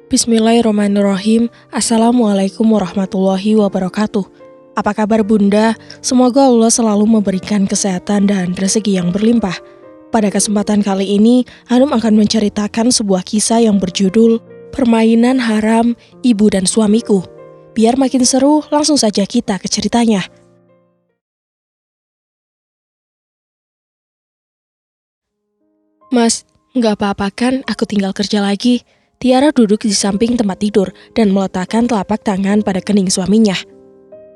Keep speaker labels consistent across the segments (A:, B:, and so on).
A: Bismillahirrahmanirrahim. Assalamualaikum warahmatullahi wabarakatuh. Apa kabar Bunda? Semoga Allah selalu memberikan kesehatan dan rezeki yang berlimpah. Pada kesempatan kali ini, Hanum akan menceritakan sebuah kisah yang berjudul Permainan Haram Ibu dan Suamiku. Biar makin seru, langsung saja kita ke ceritanya. Mas, nggak apa-apa kan aku tinggal kerja lagi? Tiara duduk di samping tempat tidur dan meletakkan telapak tangan pada kening suaminya.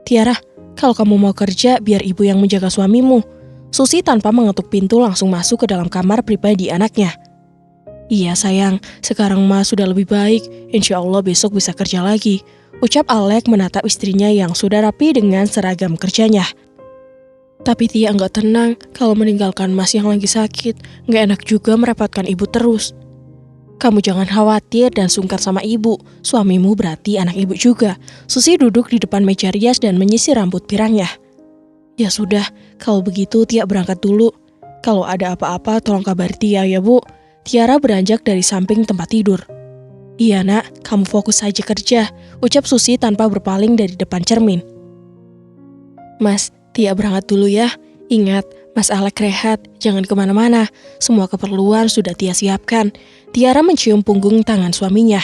A: Tiara, kalau kamu mau kerja, biar ibu yang menjaga suamimu. Susi tanpa mengetuk pintu langsung masuk ke dalam kamar pribadi anaknya. Iya sayang, sekarang Mas sudah lebih baik. Insya Allah besok bisa kerja lagi. Ucap Alek menatap istrinya yang sudah rapi dengan seragam kerjanya. Tapi Tia nggak tenang kalau meninggalkan Mas yang lagi sakit. Nggak enak juga merepotkan ibu terus. Kamu jangan khawatir dan sungkan sama ibu. Suamimu berarti anak ibu juga. Susi duduk di depan meja rias dan menyisir rambut pirangnya. Ya sudah, kalau begitu Tia berangkat dulu. Kalau ada apa-apa tolong kabari Tia ya Bu. Tiara beranjak dari samping tempat tidur. Iya nak, kamu fokus saja kerja. Ucap Susi tanpa berpaling dari depan cermin. Mas, Tia berangkat dulu ya. Ingat, Mas Alek rehat, jangan kemana-mana. Semua keperluan sudah Tia siapkan. Tiara mencium punggung tangan suaminya.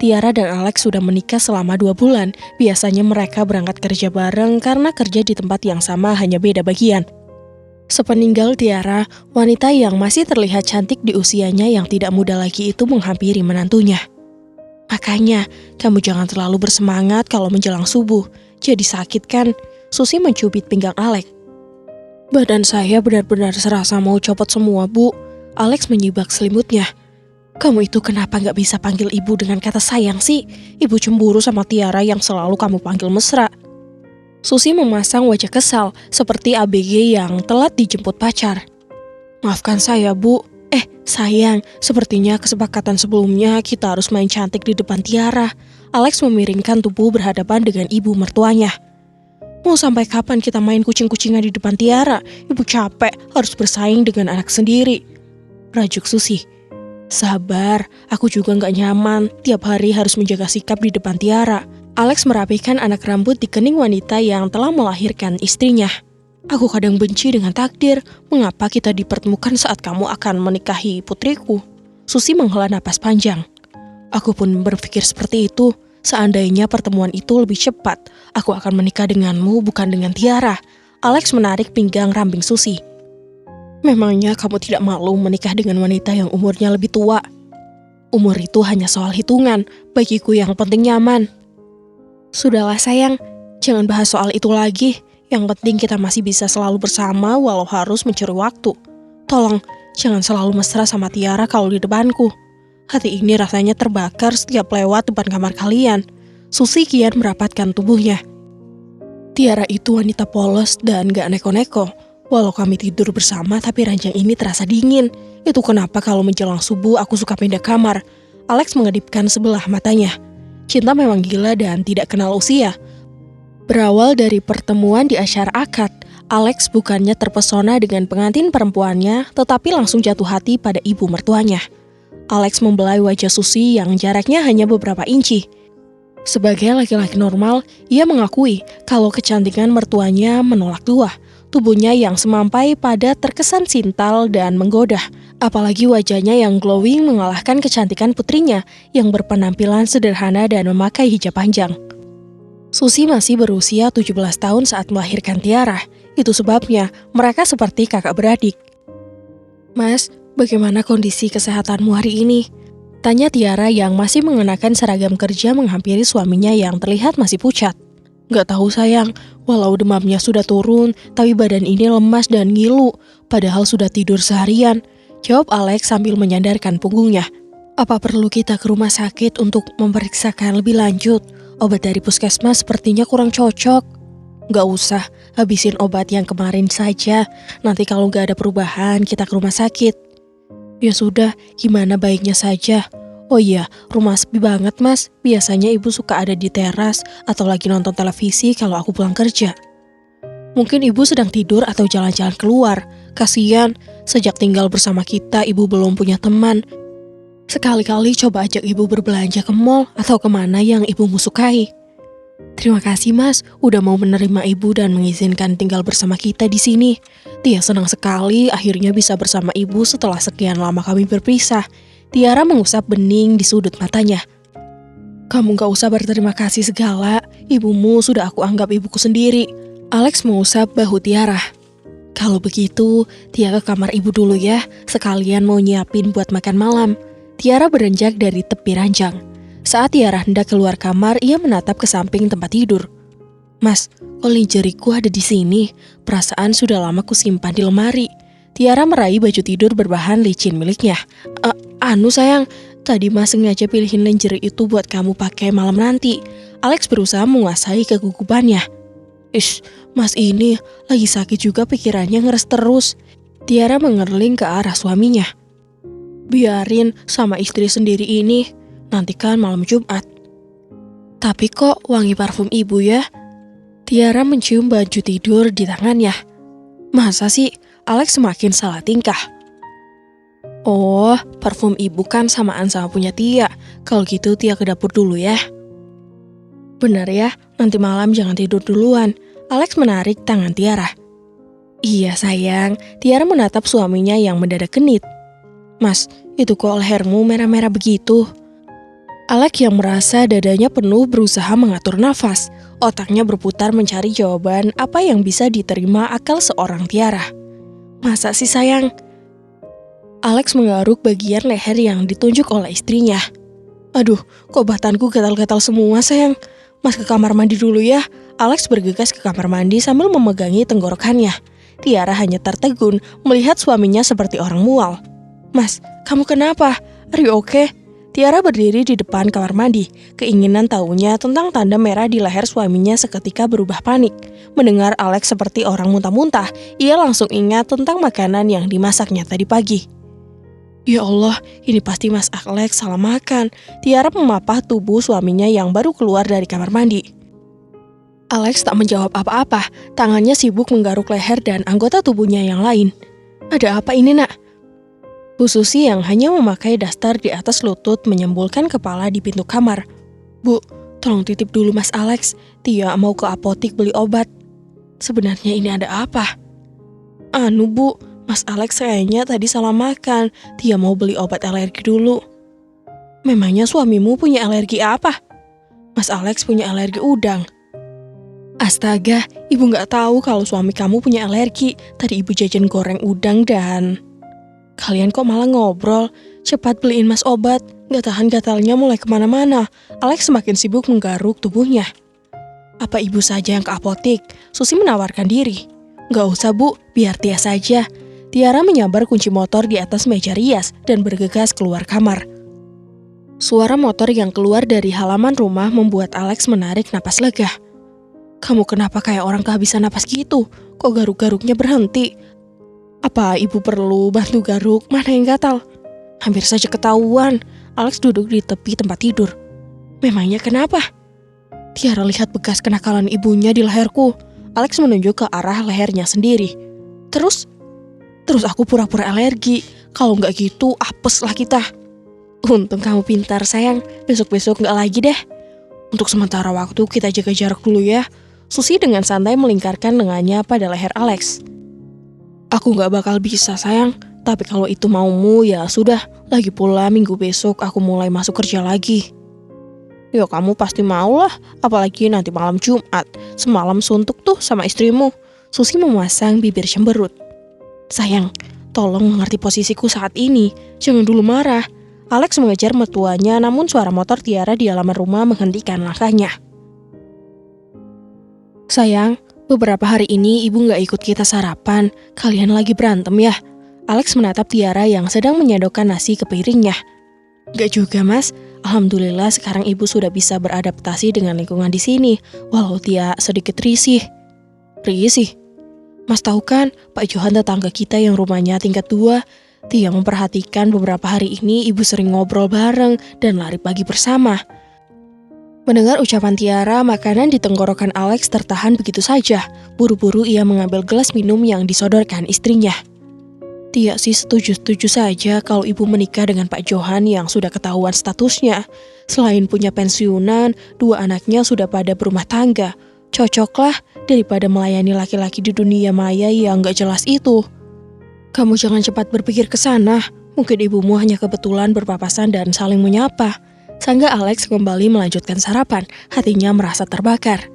A: Tiara dan Alek sudah menikah selama 2 bulan. Biasanya mereka berangkat kerja bareng karena kerja di tempat yang sama hanya beda bagian. Sepeninggal Tiara, wanita yang masih terlihat cantik di usianya yang tidak muda lagi itu menghampiri menantunya. Makanya, kamu jangan terlalu bersemangat kalau menjelang subuh. Jadi sakit kan? Susi mencubit pinggang Alek. Badan saya benar-benar serasa mau copot semua, Bu. Alex menyibak selimutnya. Kamu itu kenapa nggak bisa panggil ibu dengan kata sayang sih? Ibu cemburu sama Tiara yang selalu kamu panggil mesra. Susi memasang wajah kesal, seperti ABG yang telat dijemput pacar. Maafkan saya, Bu. Sayang, sepertinya kesepakatan sebelumnya kita harus main cantik di depan Tiara. Alex memiringkan tubuh berhadapan dengan ibu mertuanya. Mau sampai kapan kita main kucing-kucingan di depan Tiara? Ibu capek, harus bersaing dengan anak sendiri. Rajuk Susi. Sabar, aku juga gak nyaman. Tiap hari harus menjaga sikap di depan Tiara. Alex merapikan anak rambut di kening wanita yang telah melahirkan istrinya. Aku kadang benci dengan takdir. Mengapa kita dipertemukan saat kamu akan menikahi putriku? Susi menghela napas panjang. Aku pun berpikir seperti itu. Seandainya pertemuan itu lebih cepat, aku akan menikah denganmu bukan dengan Tiara. Alex menarik pinggang ramping Susi. Memangnya kamu tidak malu menikah dengan wanita yang umurnya lebih tua? Umur itu hanya soal hitungan, bagiku yang penting nyaman. Sudahlah sayang, jangan bahas soal itu lagi. Yang penting kita masih bisa selalu bersama walau harus mencuri waktu. Tolong, jangan selalu mesra sama Tiara kalau di depanku. Hati ini rasanya terbakar setiap lewat depan kamar kalian. Susi kian merapatkan tubuhnya. Tiara itu wanita polos dan gak neko-neko. Walau kami tidur bersama tapi ranjang ini terasa dingin. Itu kenapa kalau menjelang subuh aku suka pindah kamar. Alex mengedipkan sebelah matanya. Cinta memang gila dan tidak kenal usia. Berawal dari pertemuan di asyar akad, Alex bukannya terpesona dengan pengantin perempuannya, tetapi langsung jatuh hati pada ibu mertuanya. Alex membelai wajah Susi yang jaraknya hanya beberapa inci. Sebagai laki-laki normal, ia mengakui kalau kecantikan mertuanya menolak dua. Tubuhnya yang semampai pada terkesan sintal dan menggoda. Apalagi wajahnya yang glowing mengalahkan kecantikan putrinya yang berpenampilan sederhana dan memakai hijab panjang. Susi masih berusia 17 tahun saat melahirkan Tiara. Itu sebabnya mereka seperti kakak beradik. Mas, bagaimana kondisi kesehatanmu hari ini? Tanya Tiara yang masih mengenakan seragam kerja menghampiri suaminya yang terlihat masih pucat. Gak tahu sayang, walau demamnya sudah turun, tapi badan ini lemas dan ngilu, padahal sudah tidur seharian. Jawab Alex sambil menyandarkan punggungnya. Apa perlu kita ke rumah sakit untuk memeriksakan lebih lanjut? Obat dari puskesmas sepertinya kurang cocok. Gak usah, habisin obat yang kemarin saja. Nanti kalau gak ada perubahan, kita ke rumah sakit. Ya sudah, gimana baiknya saja. Oh iya, rumah sepi banget mas. Biasanya ibu suka ada di teras atau lagi nonton televisi kalau aku pulang kerja. Mungkin ibu sedang tidur atau jalan-jalan keluar. Kasian, sejak tinggal bersama kita ibu belum punya teman. Sekali-kali coba ajak ibu berbelanja ke mall atau kemana yang ibumu sukai. Terima kasih mas, udah mau menerima ibu dan mengizinkan tinggal bersama kita di sini. Tia senang sekali akhirnya bisa bersama ibu setelah sekian lama kami berpisah. Tiara mengusap bening di sudut matanya. Kamu gak usah berterima kasih segala, ibumu sudah aku anggap ibuku sendiri. Alex mengusap bahu Tiara. Kalau begitu, Tia ke kamar ibu dulu ya, sekalian mau nyiapin buat makan malam. Tiara beranjak dari tepi ranjang. Saat Tiara hendak keluar kamar, ia menatap ke samping tempat tidur. Mas, kok linjeriku ada di sini? Perasaan sudah lama kusimpan di lemari. Tiara meraih baju tidur berbahan licin miliknya. Anu sayang, tadi mas sengaja pilihin lingerie itu buat kamu pakai malam nanti. Alex berusaha menguasai kegugupannya. Mas ini lagi sakit juga pikirannya ngeres terus. Tiara mengerling ke arah suaminya. Biarin sama istri sendiri ini, nanti kan malam Jumat. Tapi kok wangi parfum ibu ya? Tiara mencium baju tidur di tangannya. Masa sih? Alex semakin salah tingkah. Oh, parfum ibu kan samaan sama punya Tia. Kalau gitu Tia ke dapur dulu ya. Benar ya, nanti malam jangan tidur duluan. Alex menarik tangan Tiara. Iya sayang, Tiara menatap suaminya yang mendadak genit. Mas, itu kok lehermu merah-merah begitu? Alex yang merasa dadanya penuh berusaha mengatur nafas. Otaknya berputar mencari jawaban apa yang bisa diterima akal seorang Tiara. Masa sih sayang? Alex menggaruk bagian leher yang ditunjuk oleh istrinya. Aduh, kok batanku gatal-gatal semua sayang. Mas ke kamar mandi dulu ya. Alex bergegas ke kamar mandi sambil memegangi tenggorokannya. Tiara hanya tertegun melihat suaminya seperti orang mual. Mas, kamu kenapa? Are you okay? Tiara berdiri di depan kamar mandi. Keinginan tahunya tentang tanda merah di leher suaminya seketika berubah panik. Mendengar Alex seperti orang muntah-muntah, ia langsung ingat tentang makanan yang dimasaknya tadi pagi. Ya Allah, ini pasti Mas Alex salah makan. Tiara memapah tubuh suaminya yang baru keluar dari kamar mandi. Alex tak menjawab apa-apa. Tangannya sibuk menggaruk leher dan anggota tubuhnya yang lain. Ada apa ini nak? Bu Susi yang hanya memakai daster di atas lutut menyembulkan kepala di pintu kamar. Bu, tolong titip dulu Mas Alex. Tia mau ke apotik beli obat. Sebenarnya ini ada apa? Anu bu, Mas Alex kayaknya tadi salah makan. Tia mau beli obat alergi dulu. Memangnya suamimu punya alergi apa? Mas Alex punya alergi udang. Astaga, ibu gak tahu kalau suami kamu punya alergi. Tadi ibu jajan goreng udang dan... Kalian kok malah ngobrol? Cepat beliin mas obat. Gak tahan gatalnya mulai kemana-mana. Alex semakin sibuk menggaruk tubuhnya. Apa ibu saja yang ke apotik? Susi menawarkan diri. Gak usah bu, biar Tia saja. Tiara menyambar kunci motor di atas meja rias dan bergegas keluar kamar. Suara motor yang keluar dari halaman rumah membuat Alex menarik napas lega. Kamu kenapa kayak orang kehabisan napas gitu? Kok garuk-garuknya berhenti? Apa ibu perlu bantu garuk? Mana yang gatal? Hampir saja ketahuan. Alex duduk di tepi tempat tidur. Memangnya kenapa? Tiara lihat bekas kenakalan ibunya di leherku. Alex menunjuk ke arah lehernya sendiri. Terus aku pura-pura alergi. Kalau nggak gitu, apes lah kita. Untung kamu pintar sayang. Besok-besok nggak lagi deh. Untuk sementara waktu kita jaga jarak dulu ya. Susi dengan santai melingkarkan lengannya pada leher Alex. Aku gak bakal bisa sayang, tapi kalau itu maumu ya sudah. Lagi pula minggu besok aku mulai masuk kerja lagi. Ya kamu pasti mau lah, apalagi nanti malam Jumat. Semalam suntuk tuh sama istrimu. Susi memasang bibir cemberut. Sayang, tolong mengerti posisiku saat ini. Jangan dulu marah. Alex mengejar mertuanya, namun suara motor Tiara di halaman rumah menghentikan langkahnya. Sayang, beberapa hari ini ibu gak ikut kita sarapan. Kalian lagi berantem ya? Alex menatap Tiara yang sedang menyodokkan nasi ke piringnya. Gak juga mas, alhamdulillah sekarang ibu sudah bisa beradaptasi dengan lingkungan di sini. Walau Tia sedikit risih. Risih? Mas tahu kan, Pak Johan tetangga kita yang rumahnya tingkat 2. Tia memperhatikan beberapa hari ini ibu sering ngobrol bareng dan lari pagi bersama. Mendengar ucapan Tiara, makanan di tenggorokan Alex tertahan begitu saja. Buru-buru ia mengambil gelas minum yang disodorkan istrinya. Tia sih setuju-setuju saja kalau ibu menikah dengan Pak Johan yang sudah ketahuan statusnya. Selain punya pensiunan, dua anaknya sudah pada berumah tangga. Cocoklah daripada melayani laki-laki di dunia maya yang gak jelas itu. Kamu jangan cepat berpikir ke sana. Mungkin ibumu hanya kebetulan berpapasan dan saling menyapa. Sangga Alex kembali melanjutkan sarapan, hatinya merasa terbakar.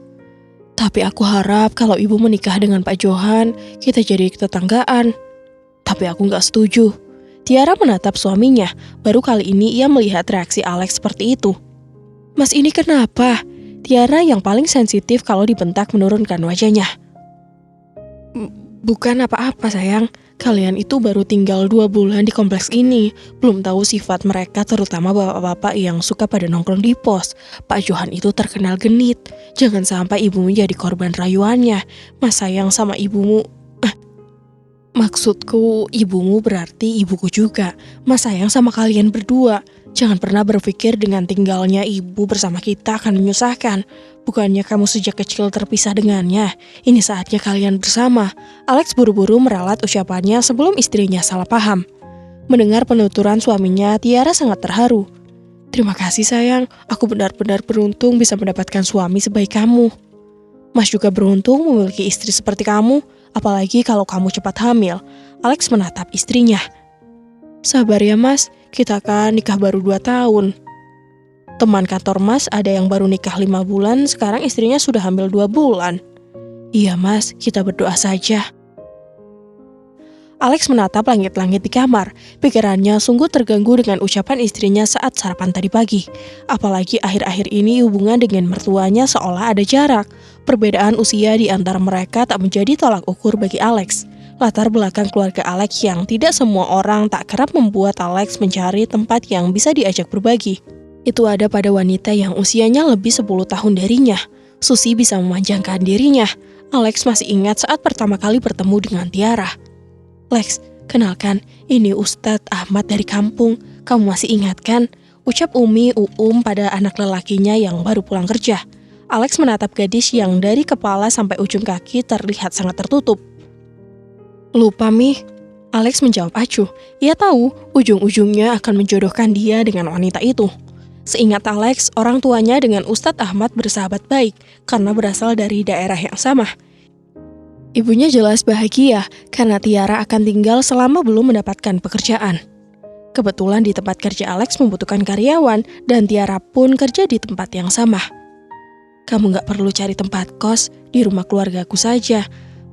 A: Tapi aku harap kalau ibu menikah dengan Pak Johan, kita jadi tetanggaan. Tapi aku gak setuju. Tiara menatap suaminya, baru kali ini ia melihat reaksi Alex seperti itu. Mas ini kenapa? Tiara yang paling sensitif kalau dibentak menurunkan wajahnya. Bukan apa-apa sayang, kalian itu baru tinggal 2 bulan di kompleks ini. Belum tahu sifat mereka terutama bapak-bapak yang suka pada nongkrong di pos. Pak Johan itu terkenal genit. Jangan sampai ibumu jadi korban rayuannya. Mas sayang sama ibumu. Maksudku, ibumu berarti ibuku juga. Mas sayang sama kalian berdua. Jangan pernah berpikir dengan tinggalnya ibu bersama kita akan menyusahkan. Bukannya kamu sejak kecil terpisah dengannya. Ini saatnya kalian bersama. Alex buru-buru meralat ucapannya sebelum istrinya salah paham. Mendengar penuturan suaminya, Tiara sangat terharu. Terima kasih sayang, aku benar-benar beruntung bisa mendapatkan suami sebaik kamu. Mas juga beruntung memiliki istri seperti kamu. Apalagi kalau kamu cepat hamil. Alex menatap istrinya. Sabar ya mas, kita kan nikah baru 2 tahun. Teman kantor mas ada yang baru nikah 5 bulan, sekarang istrinya sudah hamil 2 bulan. Iya mas, kita berdoa saja. Alex menatap langit-langit di kamar. Pikirannya sungguh terganggu dengan ucapan istrinya saat sarapan tadi pagi. Apalagi akhir-akhir ini hubungan dengan mertuanya seolah ada jarak. Perbedaan usia di antara mereka tak menjadi tolak ukur bagi Alex. Latar belakang keluarga Alex yang tidak semua orang tak kerap membuat Alex mencari tempat yang bisa diajak berbagi. Itu ada pada wanita yang usianya lebih 10 tahun darinya. Susi bisa memanjangkan dirinya. Alex masih ingat saat pertama kali bertemu dengan Tiara. Lex, kenalkan, ini Ustadz Ahmad dari kampung. Kamu masih ingat kan? Ucap Umi pada anak lelakinya yang baru pulang kerja. Alex menatap gadis yang dari kepala sampai ujung kaki terlihat sangat tertutup. Lupa, Mi. Alex menjawab acuh. Ia tahu ujung-ujungnya akan menjodohkan dia dengan wanita itu. Seingat Alex, orang tuanya dengan Ustadz Ahmad bersahabat baik karena berasal dari daerah yang sama. Ibunya jelas bahagia karena Tiara akan tinggal selama belum mendapatkan pekerjaan. Kebetulan di tempat kerja Alex membutuhkan karyawan dan Tiara pun kerja di tempat yang sama. Kamu gak perlu cari tempat kos, di rumah keluargaku saja.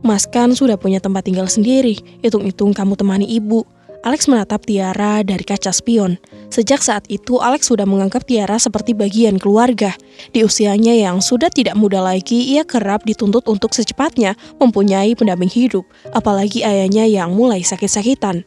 A: Mas kan sudah punya tempat tinggal sendiri, hitung-hitung kamu temani ibu. Alex menatap Tiara dari kaca spion. Sejak saat itu, Alex sudah menganggap Tiara seperti bagian keluarga. Di usianya yang sudah tidak muda lagi, ia kerap dituntut untuk secepatnya mempunyai pendamping hidup, apalagi ayahnya yang mulai sakit-sakitan.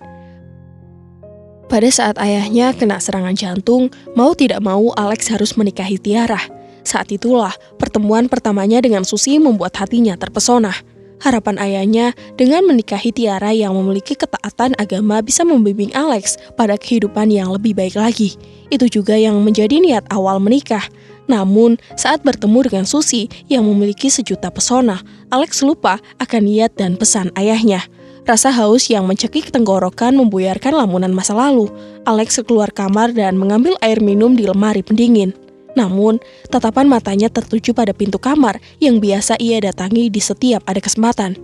A: Pada saat ayahnya kena serangan jantung, mau tidak mau Alex harus menikahi Tiara. Saat itulah pertemuan pertamanya dengan Susi membuat hatinya terpesona. Harapan ayahnya dengan menikahi Tiara yang memiliki ketaatan agama bisa membimbing Alex pada kehidupan yang lebih baik lagi. Itu juga yang menjadi niat awal menikah. Namun, saat bertemu dengan Susi yang memiliki sejuta pesona, Alex lupa akan niat dan pesan ayahnya. Rasa haus yang mencekik tenggorokan membuyarkan lamunan masa lalu. Alex keluar kamar dan mengambil air minum di lemari pendingin. Namun, tatapan matanya tertuju pada pintu kamar yang biasa ia datangi di setiap ada kesempatan.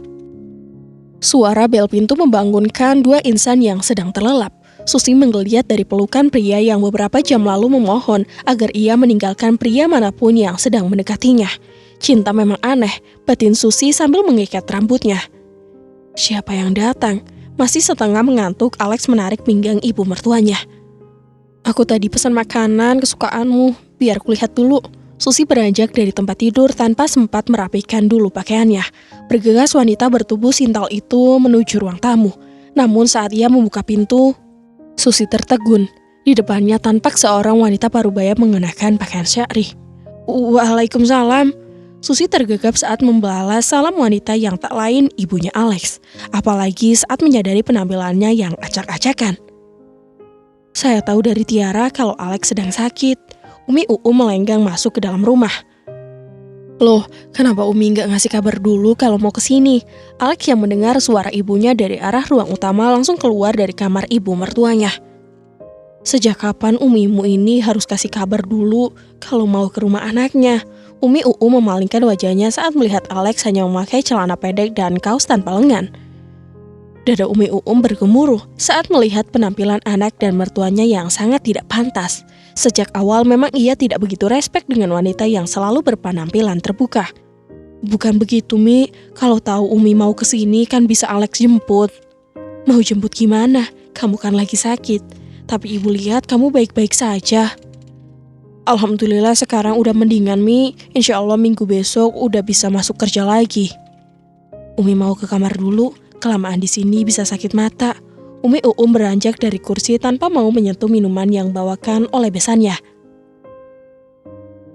A: Suara bel pintu membangunkan 2 insan yang sedang terlelap. Susi menggeliat dari pelukan pria yang beberapa jam lalu memohon agar ia meninggalkan pria manapun yang sedang mendekatinya. Cinta memang aneh, batin Susi sambil mengikat rambutnya. Siapa yang datang? Masih setengah mengantuk, Alex menarik pinggang ibu mertuanya. Aku tadi pesan makanan kesukaanmu, biar kulihat dulu. Susi beranjak dari tempat tidur tanpa sempat merapikan dulu pakaiannya. Bergegas wanita bertubuh sintal itu menuju ruang tamu. Namun saat ia membuka pintu, Susi tertegun. Di depannya tampak seorang wanita parubaya mengenakan pakaian syari. Waalaikumsalam. Susi tergagap saat membalas salam wanita yang tak lain ibunya Alex. Apalagi saat menyadari penampilannya yang acak-acakan. Saya tahu dari Tiara kalau Alex sedang sakit. Umi melenggang masuk ke dalam rumah. Loh, kenapa Umi nggak ngasih kabar dulu kalau mau kesini? Alex yang mendengar suara ibunya dari arah ruang utama langsung keluar dari kamar ibu mertuanya. Sejak kapan Umimu ini harus kasih kabar dulu kalau mau ke rumah anaknya? Umi memalingkan wajahnya saat melihat Alex hanya memakai celana pendek dan kaos tanpa lengan. Dada Umi bergemuruh saat melihat penampilan anak dan mertuanya yang sangat tidak pantas. Sejak awal memang ia tidak begitu respek dengan wanita yang selalu berpenampilan terbuka. Bukan begitu, Mi. Kalau tahu Umi mau kesini kan bisa Alex jemput. Mau jemput gimana? Kamu kan lagi sakit. Tapi ibu lihat kamu baik-baik saja. Alhamdulillah sekarang udah mendingan, Mi. Insya Allah minggu besok udah bisa masuk kerja lagi. Umi mau ke kamar dulu. Kelamaan di sini bisa sakit mata. Umi beranjak dari kursi tanpa mau menyentuh minuman yang bawakan oleh besannya.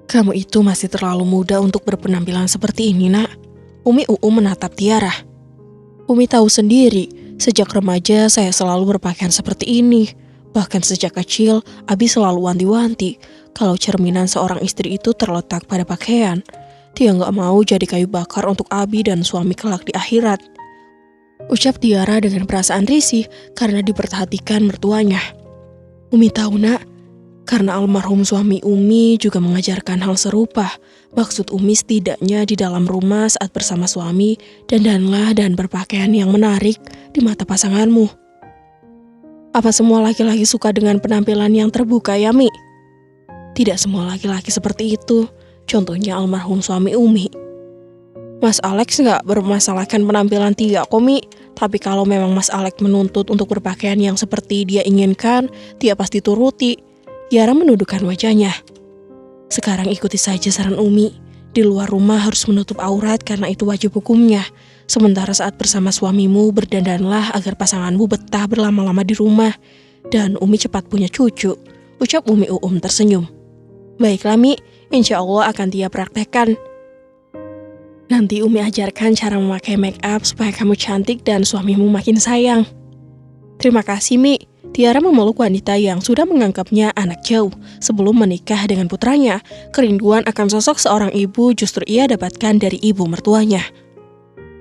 A: Kamu itu masih terlalu muda untuk berpenampilan seperti ini, Nak. Umi menatap Tiara. Umi tahu sendiri, sejak remaja saya selalu berpakaian seperti ini. Bahkan sejak kecil, Abi selalu wanti-wanti kalau cerminan seorang istri itu terletak pada pakaian. Dia nggak mau jadi kayu bakar untuk Abi dan suami kelak di akhirat. Ucap Tiara dengan perasaan risih karena diperhatikan mertuanya. Umi tahu, Nak, karena almarhum suami Umi juga mengajarkan hal serupa. Maksud Umi setidaknya di dalam rumah saat bersama suami, dandanlah dan berpakaian yang menarik di mata pasanganmu. Apa semua laki-laki suka dengan penampilan yang terbuka ya, Mi? Tidak semua laki-laki seperti itu. Contohnya almarhum suami Umi. Mas Alex nggak bermasalahkan penampilan Tia kok, Mi. Tapi kalau memang Mas Alex menuntut untuk berpakaian yang seperti dia inginkan, Tia pasti turuti. Tiara menundukkan wajahnya. Sekarang ikuti saja saran Umi. Di luar rumah harus menutup aurat karena itu wajib hukumnya. Sementara saat bersama suamimu, berdandanlah agar pasanganmu betah berlama-lama di rumah. Dan Umi cepat punya cucu. Ucap Umi tersenyum. Baiklah, Mi. Insya Allah akan Tia praktekkan. Nanti Umi ajarkan cara memakai make up supaya kamu cantik dan suamimu makin sayang. Terima kasih, Mi. Tiara memeluk wanita yang sudah menganggapnya anak jauh. Sebelum menikah dengan putranya, kerinduan akan sosok seorang ibu justru ia dapatkan dari ibu mertuanya.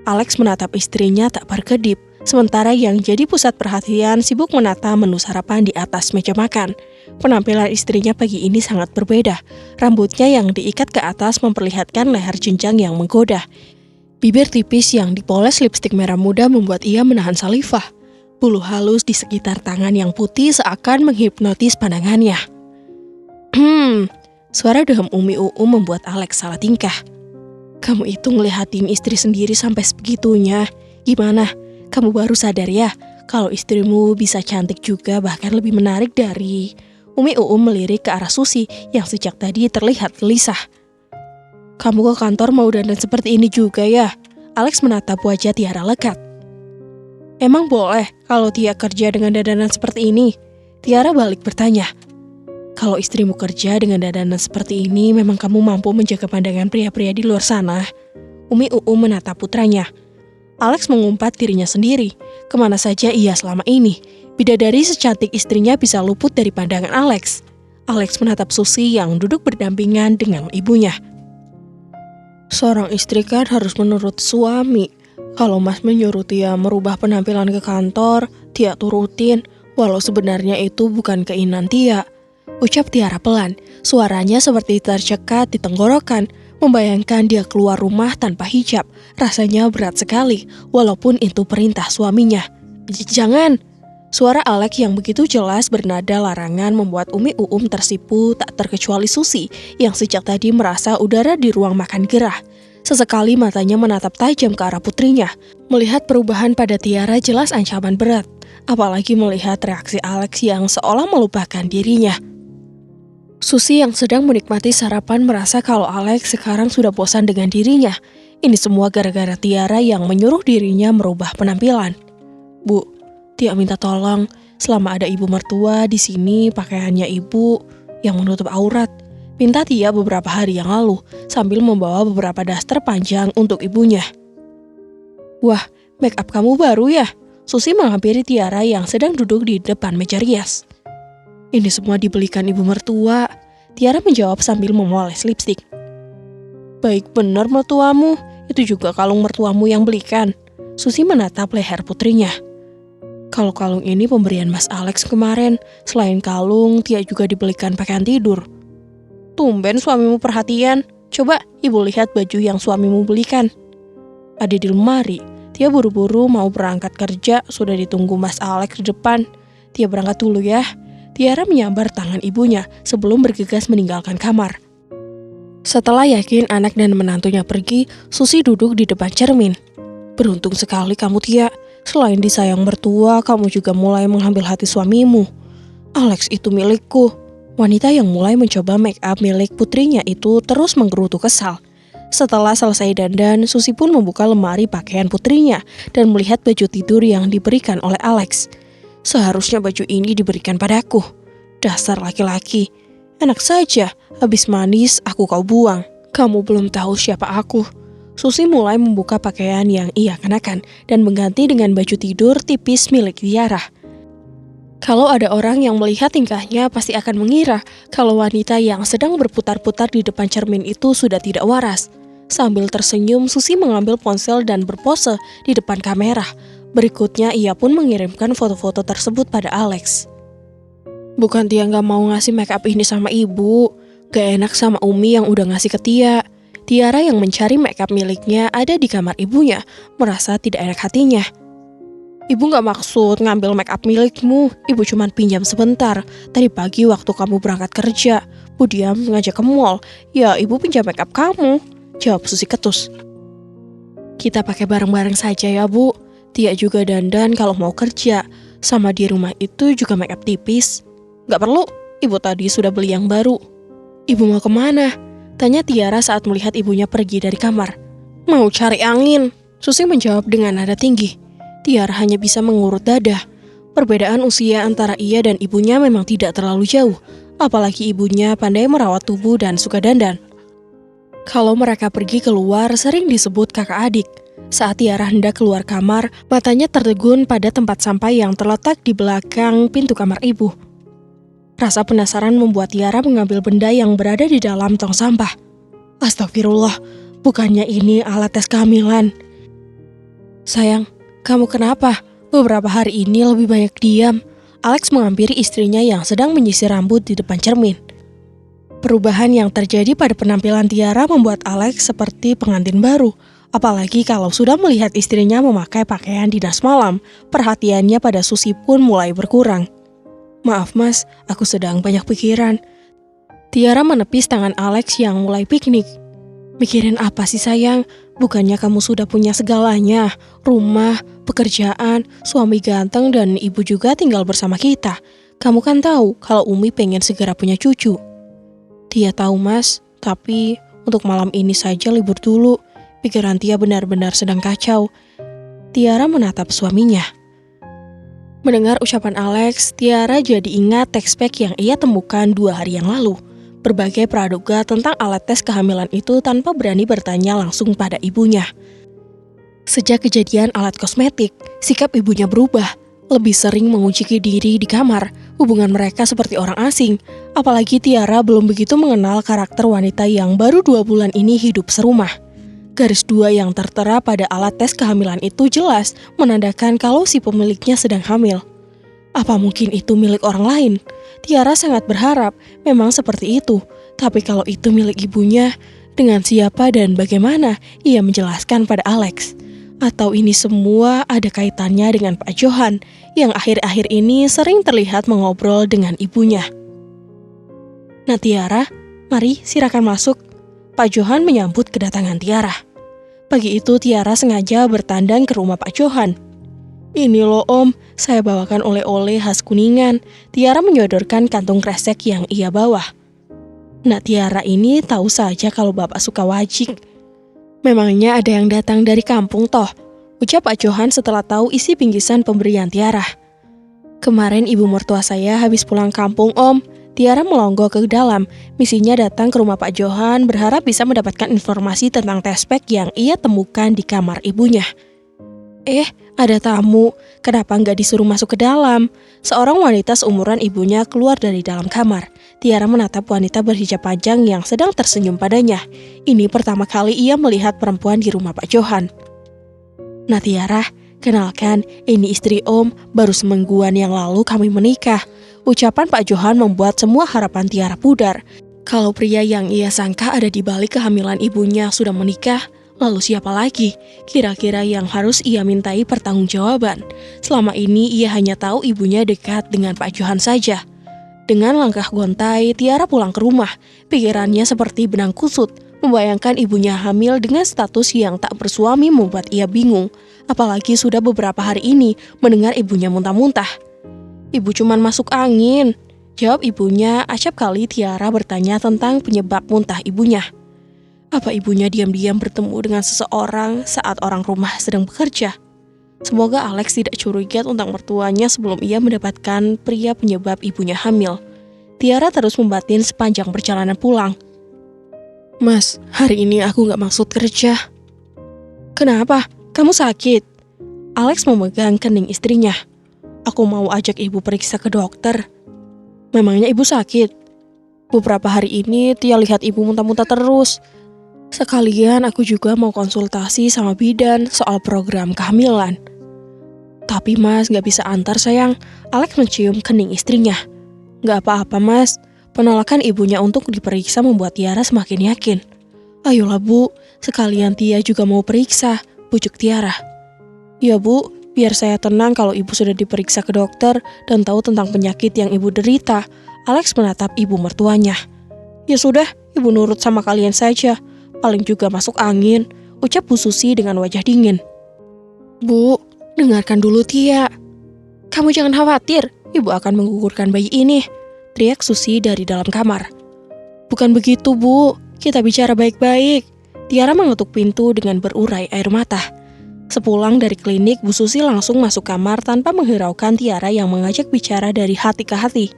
A: Alex menatap istrinya tak berkedip, sementara yang jadi pusat perhatian sibuk menata menu sarapan di atas meja makan. Penampilan istrinya pagi ini sangat berbeda. Rambutnya yang diikat ke atas memperlihatkan leher jenjang yang menggoda. Bibir tipis yang dipoles lipstik merah muda membuat ia menahan salivah. Bulu halus di sekitar tangan yang putih seakan menghipnotis pandangannya. Suara dehem Umi membuat Alex salah tingkah. Kamu itu ngelihatin istri sendiri sampai sebegitunya. Gimana? Kamu baru sadar ya kalau istrimu bisa cantik juga bahkan lebih menarik dari... Umi melirik ke arah Susi yang sejak tadi terlihat gelisah. Kamu ke kantor mau dandan seperti ini juga ya? Alex menatap wajah Tiara lekat. Emang boleh kalau Tia kerja dengan dandanan seperti ini? Tiara balik bertanya. Kalau istrimu kerja dengan dandanan seperti ini, memang kamu mampu menjaga pandangan pria-pria di luar sana? Umi menatap putranya. Alex mengumpat dirinya sendiri. Kemana saja ia selama ini? Bidadari secantik istrinya bisa luput dari pandangan Alex. Alex menatap Susi yang duduk berdampingan dengan ibunya. Seorang istri kan harus menurut suami. Kalau Mas menyuruh Tia merubah penampilan ke kantor, Tia turutin, walau sebenarnya itu bukan keinginan Tia. Ucap Tiara pelan, suaranya seperti tercekat di tenggorokan. Membayangkan dia keluar rumah tanpa hijab, rasanya berat sekali, walaupun itu perintah suaminya. Jangan! Suara Alex yang begitu jelas bernada larangan membuat Umi tersipu, tak terkecuali Susi yang sejak tadi merasa udara di ruang makan gerah. Sesekali matanya menatap tajam ke arah putrinya. Melihat perubahan pada Tiara jelas ancaman berat, apalagi melihat reaksi Alex yang seolah melupakan dirinya. Susi yang sedang menikmati sarapan merasa kalau Alex sekarang sudah bosan dengan dirinya. Ini semua gara-gara Tiara yang menyuruh dirinya merubah penampilan. Bu, Tia minta tolong, selama ada ibu mertua di sini pakaiannya ibu yang menutup aurat. Minta Tia beberapa hari yang lalu sambil membawa beberapa daster panjang untuk ibunya. Wah, make up kamu baru ya? Susi menghampiri Tiara yang sedang duduk di depan meja rias. Ini semua dibelikan ibu mertua. Tiara menjawab sambil memoles lipstik. Baik benar mertuamu, itu juga kalung mertuamu yang belikan. Susi menatap leher putrinya. Kalau kalung ini pemberian Mas Alex kemarin, selain kalung, Tia juga dibelikan pakaian tidur. Tumben suamimu perhatian. Coba ibu lihat baju yang suamimu belikan. Ada di lemari. Tia buru-buru mau berangkat kerja, sudah ditunggu Mas Alex di depan. Tia berangkat dulu ya. Tiara menyambar tangan ibunya sebelum bergegas meninggalkan kamar. Setelah yakin anak dan menantunya pergi, Susi duduk di depan cermin. Beruntung sekali kamu, Tia. Selain disayang mertua, kamu juga mulai mengambil hati suamimu. Alex itu milikku. Wanita yang mulai mencoba make up milik putrinya itu terus menggerutu kesal. Setelah selesai dandan, Susi pun membuka lemari pakaian putrinya dan melihat baju tidur yang diberikan oleh Alex. Seharusnya baju ini diberikan padaku. Dasar laki-laki. Enak saja, habis manis aku kau buang. Kamu belum tahu siapa aku. Susi mulai membuka pakaian yang ia kenakan dan mengganti dengan baju tidur tipis milik Tiara. Kalau ada orang yang melihat tingkahnya pasti akan mengira kalau wanita yang sedang berputar-putar di depan cermin itu sudah tidak waras. Sambil tersenyum, Susi mengambil ponsel dan berpose di depan kamera. Berikutnya ia pun mengirimkan foto-foto tersebut pada Alex. Bukan Tia gak mau ngasih make up ini sama ibu. Gak enak sama Umi yang udah ngasih ke Tia. Tiara yang mencari make up miliknya ada di kamar ibunya, merasa tidak enak hatinya. Ibu gak maksud ngambil make up milikmu, ibu cuma pinjam sebentar. Tadi pagi waktu kamu berangkat kerja, Bu Diam ngajak ke mall. Ya ibu pinjam make up kamu, jawab Susi ketus. Kita pakai bareng-bareng saja ya Bu. Tia juga dandan kalau mau kerja. Sama di rumah itu juga make up tipis. Gak perlu, ibu tadi sudah beli yang baru. Ibu mau kemana? Tanya Tiara saat melihat ibunya pergi dari kamar. Mau cari angin, Susi menjawab dengan nada tinggi. Tiara hanya bisa mengurut dada. Perbedaan usia antara ia dan ibunya memang tidak terlalu jauh. Apalagi ibunya pandai merawat tubuh dan suka dandan. Kalau mereka pergi keluar sering disebut kakak adik. Saat Tiara hendak keluar kamar, matanya tertegun pada tempat sampah yang terletak di belakang pintu kamar ibu. Rasa penasaran membuat Tiara mengambil benda yang berada di dalam tong sampah. Astagfirullah, bukannya ini alat tes kehamilan. Sayang, kamu kenapa? Beberapa hari ini lebih banyak diam. Alex menghampiri istrinya yang sedang menyisir rambut di depan cermin. Perubahan yang terjadi pada penampilan Tiara membuat Alex seperti pengantin baru. Apalagi kalau sudah melihat istrinya memakai pakaian dinas malam, perhatiannya pada Susi pun mulai berkurang. Maaf mas, aku sedang banyak pikiran. Tiara menepis tangan Alex yang mulai piknik. Mikirin apa sih sayang? Bukannya kamu sudah punya segalanya, rumah, pekerjaan, suami ganteng dan ibu juga tinggal bersama kita. Kamu kan tahu kalau Umi pengen segera punya cucu. Tia tahu mas, tapi untuk malam ini saja libur dulu. Pikiran Tia benar-benar sedang kacau. Tiara menatap suaminya. Mendengar ucapan Alex, Tiara jadi ingat teks pack yang ia temukan 2 hari yang lalu. Berbagai praduga tentang alat tes kehamilan itu tanpa berani bertanya langsung pada ibunya. Sejak kejadian alat kosmetik, sikap ibunya berubah. Lebih sering mengunci diri di kamar. Hubungan mereka seperti orang asing. Apalagi Tiara belum begitu mengenal karakter wanita yang baru 2 bulan ini hidup serumah. Garis 2 yang tertera pada alat tes kehamilan itu jelas menandakan kalau si pemiliknya sedang hamil. Apa mungkin itu milik orang lain? Tiara sangat berharap memang seperti itu. Tapi kalau itu milik ibunya, dengan siapa dan bagaimana ia menjelaskan pada Alex? Atau ini semua ada kaitannya dengan Pak Johan yang akhir-akhir ini sering terlihat mengobrol dengan ibunya? Nah Tiara, mari silakan masuk. Pak Johan menyambut kedatangan Tiara. Pagi itu Tiara sengaja bertandang ke rumah Pak Johan. Ini loh om, saya bawakan oleh-oleh khas Kuningan. Tiara menyodorkan kantung kresek yang ia bawa. Nah Tiara ini tahu saja kalau bapak suka wajik. Memangnya ada yang datang dari kampung toh? Ucap Pak Johan setelah tahu isi bingkisan pemberian Tiara. Kemarin ibu mertua saya habis pulang kampung om. Tiara melongo ke dalam. Misinya datang ke rumah Pak Johan berharap bisa mendapatkan informasi tentang tes pack yang ia temukan di kamar ibunya. Ada tamu. Kenapa nggak disuruh masuk ke dalam? Seorang wanita seumuran ibunya keluar dari dalam kamar. Tiara menatap wanita berhijab panjang yang sedang tersenyum padanya. Ini pertama kali ia melihat perempuan di rumah Pak Johan. Nah Tiara, kenalkan, ini istri Om, baru semingguan yang lalu kami menikah. Ucapan Pak Johan membuat semua harapan Tiara pudar. Kalau pria yang ia sangka ada di balik kehamilan ibunya sudah menikah, lalu siapa lagi? Kira-kira yang harus ia mintai pertanggungjawaban. Selama ini ia hanya tahu ibunya dekat dengan Pak Johan saja. Dengan langkah gontai, Tiara pulang ke rumah. Pikirannya seperti benang kusut. Membayangkan ibunya hamil dengan status yang tak bersuami membuat ia bingung. Apalagi sudah beberapa hari ini mendengar ibunya muntah-muntah. Ibu cuman masuk angin, jawab ibunya. Acap kali Tiara bertanya tentang penyebab muntah ibunya. Apa ibunya diam-diam bertemu dengan seseorang saat orang rumah sedang bekerja? Semoga Alex tidak curiga tentang mertuanya sebelum ia mendapatkan pria penyebab ibunya hamil. Tiara terus membatin sepanjang perjalanan pulang. Mas, hari ini aku gak maksud kerja. Kenapa? Kamu sakit? Alex memegang kening istrinya. Aku mau ajak ibu periksa ke dokter. Memangnya ibu sakit? Beberapa hari ini Tia lihat ibu muntah-muntah terus. Sekalian aku juga mau konsultasi sama bidan soal program kehamilan. Tapi mas gak bisa antar sayang. Alex mencium kening istrinya. Gak apa-apa mas. Penolakan ibunya untuk diperiksa membuat Tiara semakin yakin. Ayolah bu, sekalian Tia juga mau periksa, bujuk Tiara. Ya bu, biar saya tenang kalau ibu sudah diperiksa ke dokter dan tahu tentang penyakit yang ibu derita. Alex menatap ibu mertuanya. Ya sudah, ibu nurut sama kalian saja. Paling juga masuk angin, ucap Bu Susi dengan wajah dingin. Bu, dengarkan dulu Tia. Kamu jangan khawatir, ibu akan menggugurkan bayi ini, teriak Susi dari dalam kamar. Bukan begitu bu, kita bicara baik-baik. Tiara mengetuk pintu dengan berurai air mata. Sepulang dari klinik, Bu Susi langsung masuk kamar tanpa menghiraukan Tiara yang mengajak bicara dari hati ke hati.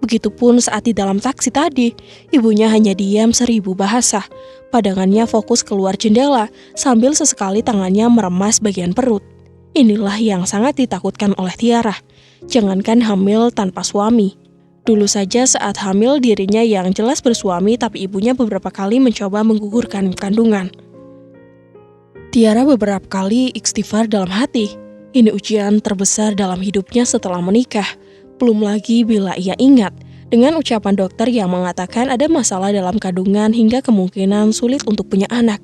A: Begitupun saat di dalam taksi tadi, ibunya hanya diam 1000 bahasa. Pandangannya fokus keluar jendela, sambil sesekali tangannya meremas bagian perut. Inilah yang sangat ditakutkan oleh Tiara. Jangankan hamil tanpa suami. Dulu saja saat hamil dirinya yang jelas bersuami tapi ibunya beberapa kali mencoba menggugurkan kandungan. Tiara beberapa kali istighfar dalam hati. Ini ujian terbesar dalam hidupnya setelah menikah. Belum lagi bila ia ingat dengan ucapan dokter yang mengatakan ada masalah dalam kandungan hingga kemungkinan sulit untuk punya anak.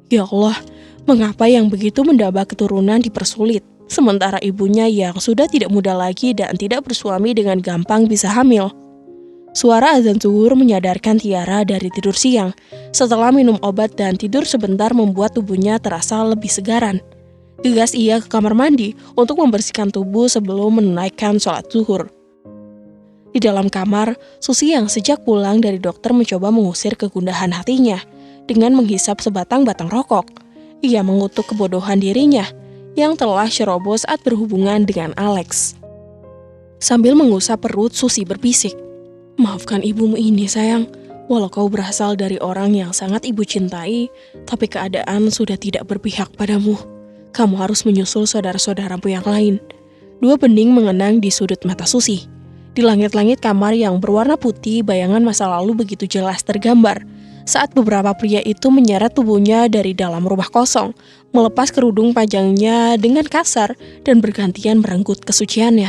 A: Ya Allah, mengapa yang begitu mendaba keturunan dipersulit? Sementara ibunya yang sudah tidak muda lagi dan tidak bersuami dengan gampang bisa hamil. Suara azan zuhur menyadarkan Tiara dari tidur siang. Setelah minum obat dan tidur sebentar membuat tubuhnya terasa lebih segaran. Gegas ia ke kamar mandi untuk membersihkan tubuh sebelum menunaikan sholat zuhur. Di dalam kamar, Susi yang sejak pulang dari dokter mencoba mengusir kegundahan hatinya dengan menghisap sebatang-batang rokok. Ia mengutuk kebodohan dirinya yang telah ceroboh saat berhubungan dengan Alex. Sambil mengusap perut, Susi berbisik, "Maafkan ibumu ini sayang, walau kau berasal dari orang yang sangat ibu cintai, tapi keadaan sudah tidak berpihak padamu. Kamu harus menyusul saudara-saudaramu yang lain." Dua bening mengenang di sudut mata Susi. Di langit-langit kamar yang berwarna putih, bayangan masa lalu begitu jelas tergambar. Saat beberapa pria itu menyeret tubuhnya dari dalam rumah kosong, melepas kerudung panjangnya dengan kasar dan bergantian merenggut kesuciannya.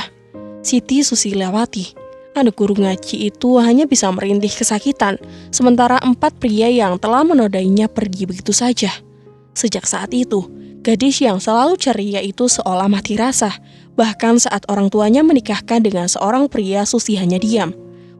A: Siti Susilawati, anak guru ngaji itu hanya bisa merintih kesakitan, sementara 4 pria yang telah menodainya pergi begitu saja. Sejak saat itu, gadis yang selalu ceria itu seolah mati rasa. Bahkan saat orang tuanya menikahkan dengan seorang pria, Susi hanya diam.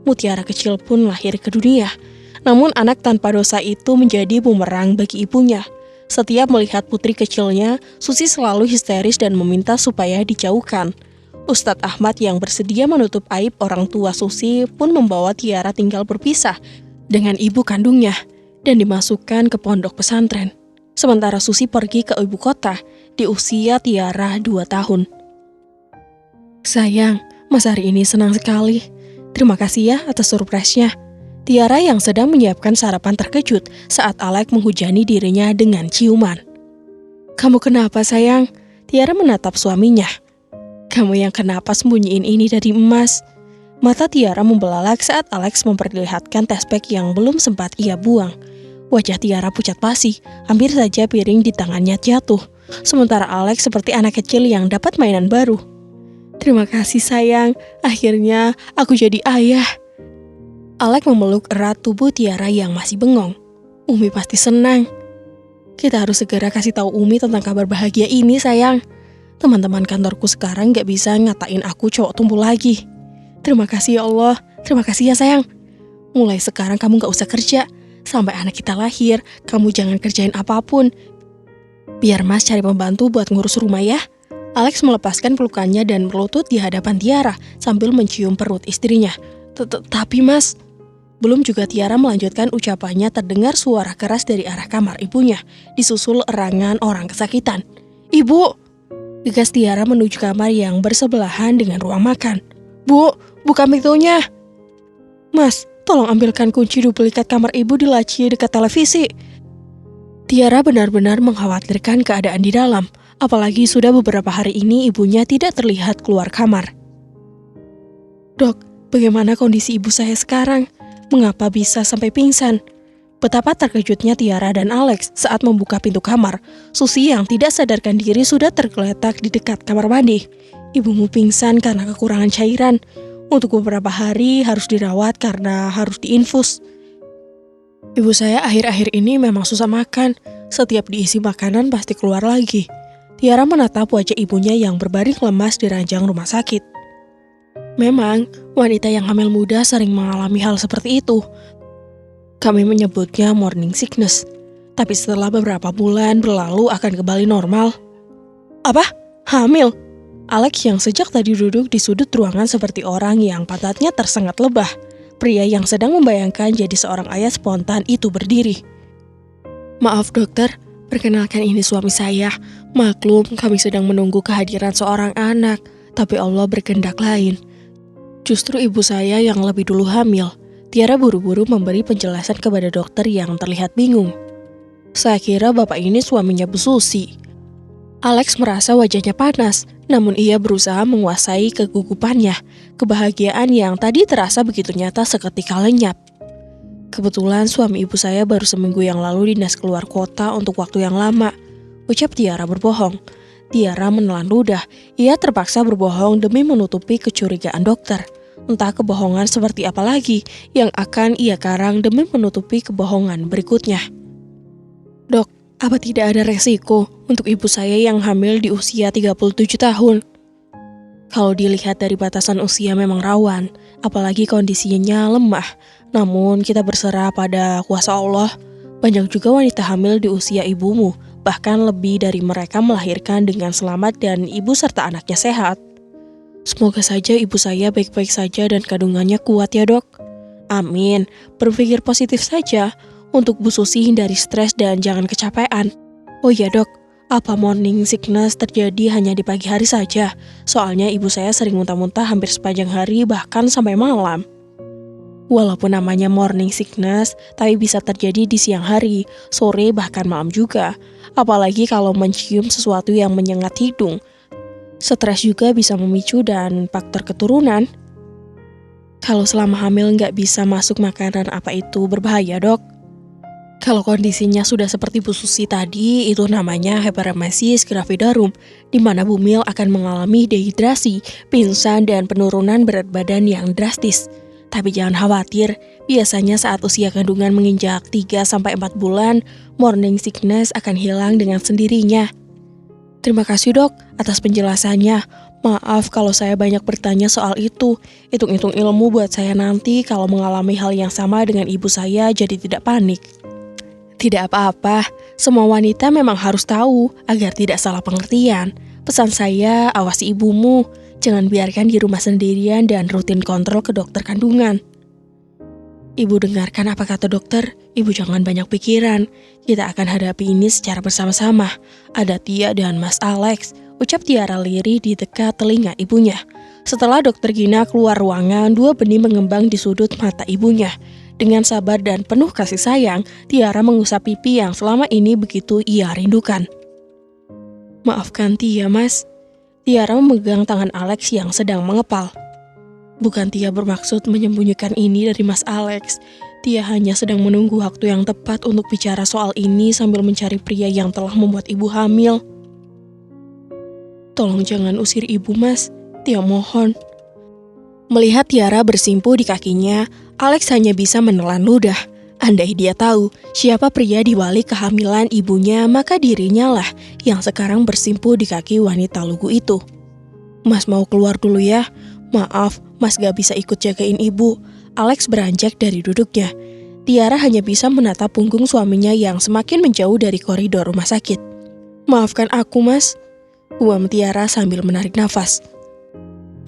A: Mutiara kecil pun lahir ke dunia. Namun anak tanpa dosa itu menjadi bumerang bagi ibunya. Setiap melihat putri kecilnya, Susi selalu histeris dan meminta supaya dijauhkan. Ustadz Ahmad yang bersedia menutup aib orang tua Susi pun membawa Tiara tinggal berpisah dengan ibu kandungnya dan dimasukkan ke pondok pesantren. Sementara Susi pergi ke ibu kota di usia Tiara 2 tahun. Sayang, Mas hari ini senang sekali. Terima kasih ya atas surprise-nya. Tiara yang sedang menyiapkan sarapan terkejut saat Alex menghujani dirinya dengan ciuman. Kamu kenapa sayang? Tiara menatap suaminya. Kamu yang kenapa sembunyiin ini dari emas? Mata Tiara membelalak saat Alex memperlihatkan tespek yang belum sempat ia buang. Wajah Tiara pucat pasi, hampir saja piring di tangannya jatuh. Sementara Alex seperti anak kecil yang dapat mainan baru. Terima kasih sayang, akhirnya aku jadi ayah. Alex memeluk erat tubuh Tiara yang masih bengong. Umi pasti senang. Kita harus segera kasih tahu Umi tentang kabar bahagia ini sayang. Teman-teman kantorku sekarang gak bisa ngatain aku cowok tumpul lagi. Terima kasih ya Allah, terima kasih ya sayang. Mulai sekarang kamu gak usah kerja. Sampai anak kita lahir, kamu jangan kerjain apapun. Biar Mas cari pembantu buat ngurus rumah ya. Alex melepaskan pelukannya dan berlutut di hadapan Tiara sambil mencium perut istrinya. Tapi Mas... Belum juga Tiara melanjutkan ucapannya terdengar suara keras dari arah kamar ibunya, disusul erangan orang kesakitan. Ibu! Gegas Tiara menuju kamar yang bersebelahan dengan ruang makan. Bu, buka pintunya. Mas, tolong ambilkan kunci duplikat kamar ibu di laci dekat televisi. Tiara benar-benar mengkhawatirkan keadaan di dalam, apalagi sudah beberapa hari ini ibunya tidak terlihat keluar kamar. Dok, bagaimana kondisi ibu saya sekarang? Mengapa bisa sampai pingsan? Betapa terkejutnya Tiara dan Alex saat membuka pintu kamar. Susi yang tidak sadarkan diri sudah tergeletak di dekat kamar mandi. Ibumu pingsan karena kekurangan cairan. Untuk beberapa hari harus dirawat karena harus diinfus. Ibu saya akhir-akhir ini memang susah makan. Setiap diisi makanan pasti keluar lagi. Tiara menatap wajah ibunya yang berbaring lemas di ranjang rumah sakit. Memang, wanita yang hamil muda sering mengalami hal seperti itu. Kami menyebutnya morning sickness. Tapi setelah beberapa bulan berlalu akan kembali normal. Apa? Hamil? Alex yang sejak tadi duduk di sudut ruangan seperti orang yang pantatnya tersengat lebah. Pria yang sedang membayangkan jadi seorang ayah spontan itu berdiri. Maaf dokter, perkenalkan ini suami saya. Maklum kami sedang menunggu kehadiran seorang anak. Tapi Allah berkehendak lain. Justru ibu saya yang lebih dulu hamil. Tiara buru-buru memberi penjelasan kepada dokter yang terlihat bingung. Saya kira bapak ini suaminya Bu Susi. Alex merasa wajahnya panas, namun ia berusaha menguasai kegugupannya. Kebahagiaan yang tadi terasa begitu nyata seketika lenyap. Kebetulan suami ibu saya baru seminggu yang lalu dinas keluar kota untuk waktu yang lama. Ucap Tiara berbohong. Tiara menelan ludah. Ia terpaksa berbohong demi menutupi kecurigaan dokter. Entah kebohongan seperti apa lagi yang akan ia karang demi menutupi kebohongan berikutnya. Dok, apa tidak ada resiko untuk ibu saya yang hamil di usia 37 tahun? Kalau dilihat dari batasan usia memang rawan, apalagi kondisinya lemah. Namun kita berserah pada kuasa Allah. Banyak juga wanita hamil di usia ibumu, bahkan lebih dari mereka melahirkan dengan selamat dan ibu serta anaknya sehat. Semoga saja ibu saya baik-baik saja dan kandungannya kuat ya dok. Amin, berpikir positif saja. Untuk Bu Susi hindari stres dan jangan kecapean. Oh iya dok, apa morning sickness terjadi hanya di pagi hari saja? Soalnya ibu saya sering muntah-muntah hampir sepanjang hari bahkan sampai malam. Walaupun namanya morning sickness, tapi bisa terjadi di siang hari, sore bahkan malam juga. Apalagi kalau mencium sesuatu yang menyengat hidung. Stres juga bisa memicu dan faktor keturunan. Kalau selama hamil nggak bisa masuk makanan apa itu berbahaya dok? Kalau kondisinya sudah seperti Bu Susi tadi, itu namanya hyperemesis gravidarum, di mana bumil akan mengalami dehidrasi, pingsan, dan penurunan berat badan yang drastis. Tapi jangan khawatir, biasanya saat usia kandungan menginjak 3-4 bulan, morning sickness akan hilang dengan sendirinya. Terima kasih dok atas penjelasannya. Maaf kalau saya banyak bertanya soal itu. Hitung-hitung ilmu buat saya nanti kalau mengalami hal yang sama dengan ibu saya jadi tidak panik. Tidak apa-apa, semua wanita memang harus tahu agar tidak salah pengertian. Pesan saya, awasi ibumu. Jangan biarkan di rumah sendirian dan rutin kontrol ke dokter kandungan. Ibu dengarkan apa kata dokter, ibu jangan banyak pikiran. Kita akan hadapi ini secara bersama-sama. Ada Tia dan Mas Alex, ucap Tiara lirih di dekat telinga ibunya. Setelah dokter Gina keluar ruangan, dua benih mengembang di sudut mata ibunya. Dengan sabar dan penuh kasih sayang, Tiara mengusap pipi yang selama ini begitu ia rindukan. Maafkan Tia, Mas. Tiara memegang tangan Alex yang sedang mengepal. Bukan Tia bermaksud menyembunyikan ini dari Mas Alex. Tia hanya sedang menunggu waktu yang tepat untuk bicara soal ini sambil mencari pria yang telah membuat ibu hamil. Tolong jangan usir ibu, Mas. Tia mohon. Melihat Tiara bersimpu di kakinya, Alex hanya bisa menelan ludah. Andai dia tahu siapa pria di balik kehamilan ibunya, maka dirinya lah yang sekarang bersimpu di kaki wanita lugu itu. Mas mau keluar dulu ya. Maaf, Mas gak bisa ikut jagain ibu. Alex beranjak dari duduknya. Tiara hanya bisa menatap punggung suaminya yang semakin menjauh dari koridor rumah sakit. Maafkan aku, Mas. Uam Tiara sambil menarik nafas.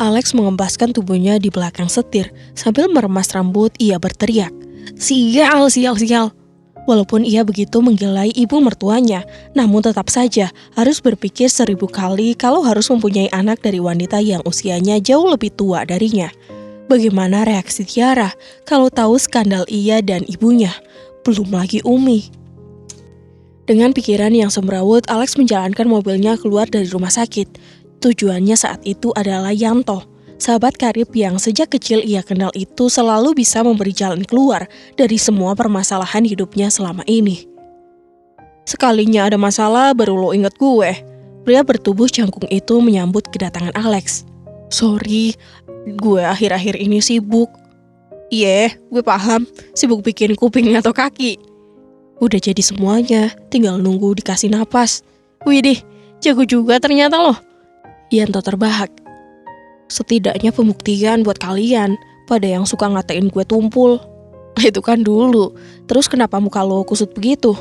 A: Alex mengempaskan tubuhnya di belakang setir. Sambil meremas rambut, ia berteriak. Sial, sial, sial. Walaupun ia begitu menggilai ibu mertuanya, namun tetap saja harus berpikir 1000 kali kalau harus mempunyai anak dari wanita yang usianya jauh lebih tua darinya. Bagaimana reaksi Tiara kalau tahu skandal ia dan ibunya? Belum lagi Umi. Dengan pikiran yang semrawut, Alex menjalankan mobilnya keluar dari rumah sakit. Tujuannya saat itu adalah Yanto. Sahabat karib yang sejak kecil ia kenal itu selalu bisa memberi jalan keluar dari semua permasalahan hidupnya selama ini. Sekalinya ada masalah baru lo inget gue. Pria bertubuh cangkung itu menyambut kedatangan Alex. Sorry, gue akhir-akhir ini sibuk. Iya, gue paham. Sibuk bikin kuping atau kaki. Udah jadi semuanya, tinggal nunggu dikasih napas. Widih, jago juga ternyata loh. Yanto terbahak. Setidaknya pembuktian buat kalian pada yang suka ngatain gue tumpul. Itu kan dulu. Terus kenapa muka lo kusut begitu?